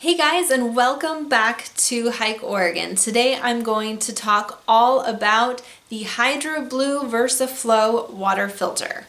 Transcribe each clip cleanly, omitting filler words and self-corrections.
Hey guys, and welcome back to Hike Oregon. Today I'm going to talk all about the HydroBlu VersaFlow water filter.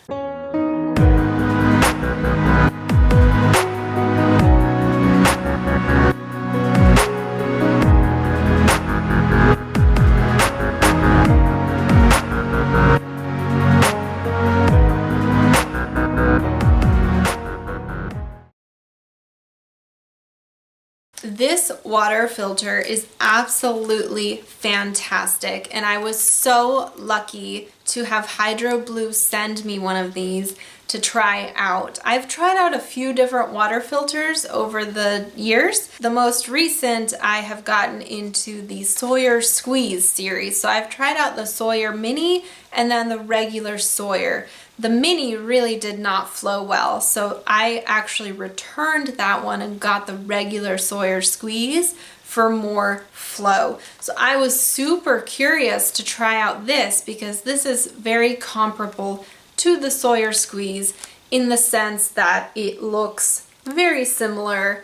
This water filter is absolutely fantastic, and I was so lucky to have HydroBlu send me one of these to try out. I've tried out a few different water filters over the years. The most recent, I have gotten into the Sawyer Squeeze series. So I've tried out the Sawyer Mini and then the regular Sawyer. The Mini really did not flow well, so I actually returned that one and got the regular Sawyer Squeeze for more flow. So I was super curious to try out this because this is very comparable to the Sawyer Squeeze in the sense that it looks very similar,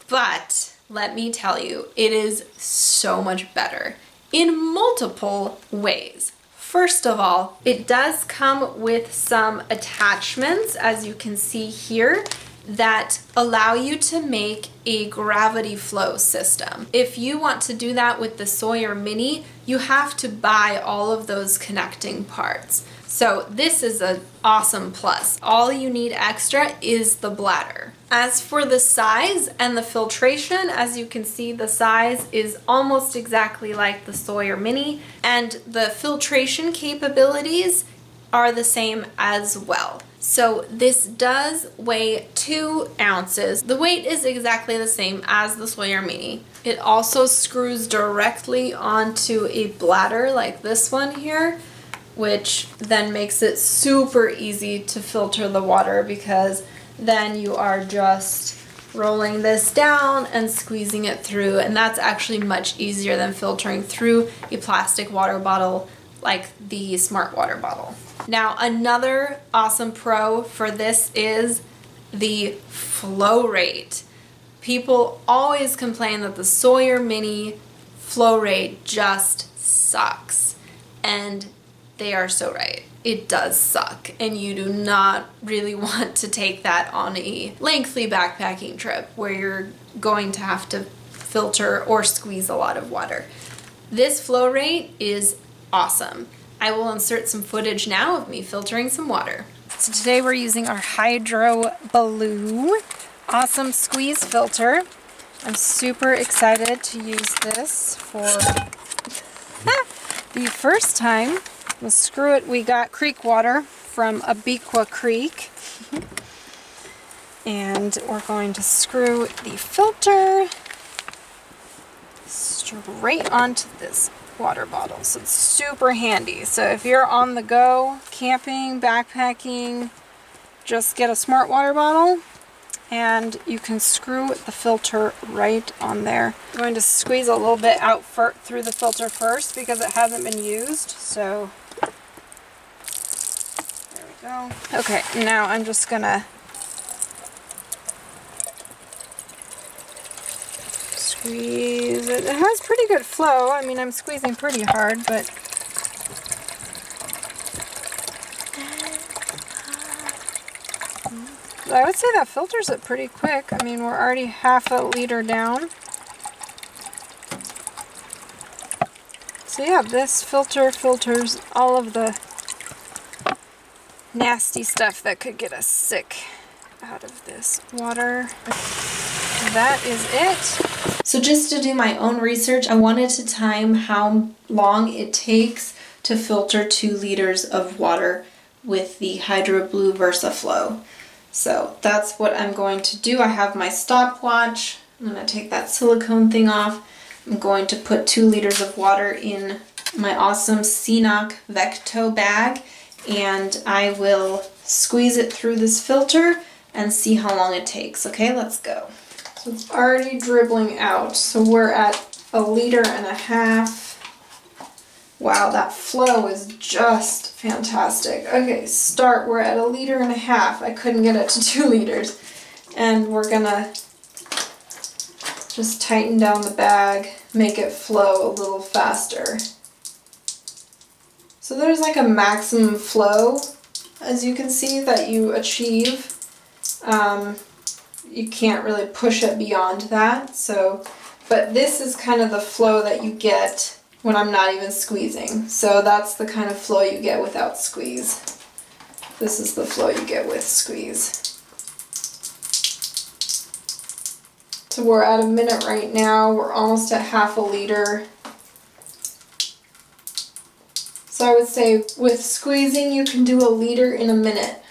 but let me tell you, it is so much better in multiple ways. First of all, it does come with some attachments, as you can see here, that allow you to make a gravity flow system. If you want to do that with the Sawyer Mini, you have to buy all of those connecting parts. So this is an awesome plus. All you need extra is the bladder. As for the size and the filtration, as you can see, the size is almost exactly like the Sawyer Mini, and the filtration capabilities are the same as well. So this does weigh 2 ounces. The weight is exactly the same as the Sawyer Mini. It also screws directly onto a bladder like this one here, which then makes it super easy to filter the water because then you are just rolling this down and squeezing it through, and that's actually much easier than filtering through a plastic water bottle like the Smart Water bottle. Now, another awesome pro for this is the flow rate. People always complain that the Sawyer Mini flow rate just sucks, and they are so right. It does suck, and you do not really want to take that on a lengthy backpacking trip where you're going to have to filter or squeeze a lot of water. This flow rate is awesome. I will insert some footage now of me filtering some water. So today we're using our HydroBlu awesome squeeze filter. I'm super excited to use this for the first time. Let's screw it. We got creek water from Abiqua Creek. And we're going to screw the filter straight onto this water bottle. So it's super handy. So if you're on the go, camping, backpacking, just get a Smart Water bottle and you can screw the filter right on there. I'm going to squeeze a little bit out through the filter first because it hasn't been used. So there we go. Okay, now I'm just gonna squeeze it. It has pretty good flow. I mean, I'm squeezing pretty hard, but I would say that filters it pretty quick. I mean, we're already half a liter down. So yeah, this filter filters all of the nasty stuff that could get us sick out of this water. That is it. So just to do my own research, I wanted to time how long it takes to filter 2 liters of water with the HydroBlu VersaFlow. So that's what I'm going to do. I have my stopwatch. I'm going to take that silicone thing off. I'm going to put 2 liters of water in my awesome CNOC Vecto bag, and I will squeeze it through this filter and see how long it takes. Okay, let's go. So it's already dribbling out. So we're at 1.5 liters. Wow, that flow is just fantastic. Okay, start, we're at 1.5 liters. I couldn't get it to 2 liters. And we're gonna just tighten down the bag, make it flow a little faster. So there's like a maximum flow, as you can see, that you achieve. You can't really push it beyond that. So, but this is kind of the flow that you get when I'm not even squeezing. So that's the kind of flow you get without squeeze. This is the flow you get with squeeze. So we're at a minute right now. We're almost at half a liter. So I would say with squeezing you can do a liter in a minute.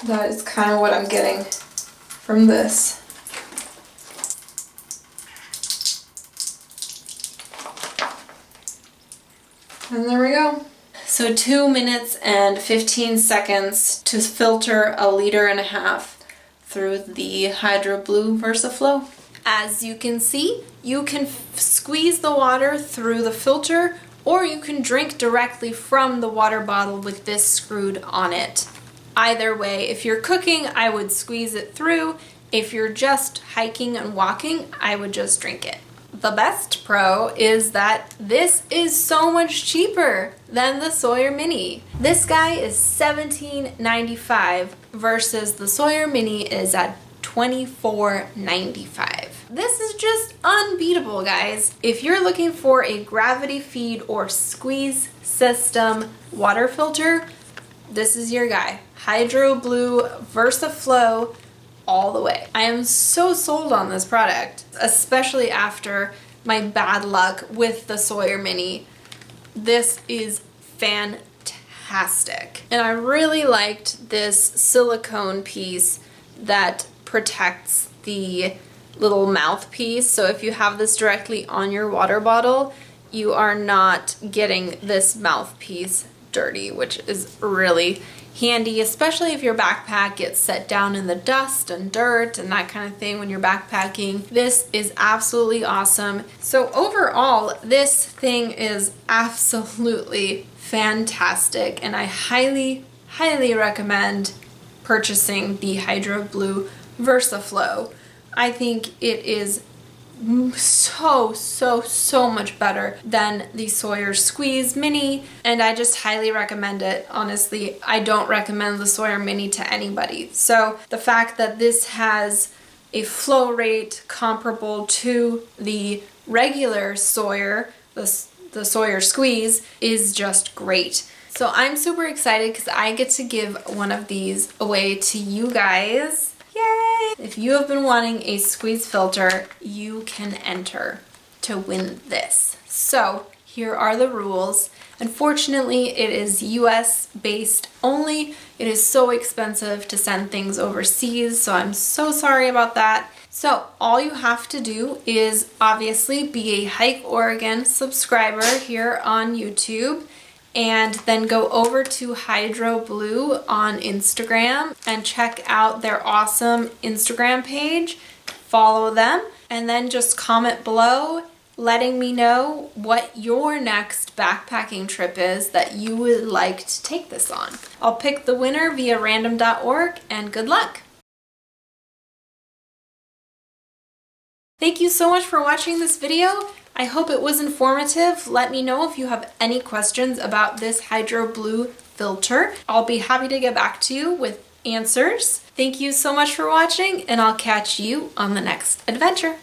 That is kind of what I'm getting from this. And there we go. So 2 minutes and 15 seconds to filter a liter and a half through the HydroBlu VersaFlow. As you can see, you can squeeze the water through the filter, or you can drink directly from the water bottle with this screwed on it. Either way, if you're cooking, I would squeeze it through. If you're just hiking and walking, I would just drink it. The best pro is that this is so much cheaper than the Sawyer Mini. This guy is $17.95 versus the Sawyer Mini is at $24.95. This is just unbeatable, guys. If you're looking for a gravity feed or squeeze system water filter, this is your guy. HydroBlu VersaFlow all the way. I am so sold on this product, especially after my bad luck with the Sawyer Mini. This is fantastic. And I really liked this silicone piece that protects the little mouthpiece. So if you have this directly on your water bottle, you are not getting this mouthpiece dirty, which is really handy, especially if your backpack gets set down in the dust and dirt and that kind of thing when you're backpacking. This is absolutely awesome. So overall, this thing is absolutely fantastic, and I highly, highly recommend purchasing the HydroBlu VersaFlow. I think it is so much better than the Sawyer Squeeze Mini, and I just highly recommend it. Honestly, I don't recommend the Sawyer Mini to anybody. So the fact that this has a flow rate comparable to the regular Sawyer, the Sawyer Squeeze, is just great. So I'm super excited because I get to give one of these away to you guys. Yay! If you have been wanting a squeeze filter, you can enter to win this. So here are the rules. Unfortunately, it is US based only. It is so expensive to send things overseas, so I'm so sorry about that. So all you have to do is obviously be a Hike Oregon subscriber here on YouTube, and then go over to HydroBlu on Instagram and check out their awesome Instagram page. Follow them, and then just comment below letting me know what your next backpacking trip is that you would like to take this on. I'll pick the winner via random.org, and good luck! Thank you so much for watching this video. I hope it was informative. Let me know if you have any questions about this HydroBlu filter. I'll be happy to get back to you with answers. Thank you so much for watching, and I'll catch you on the next adventure.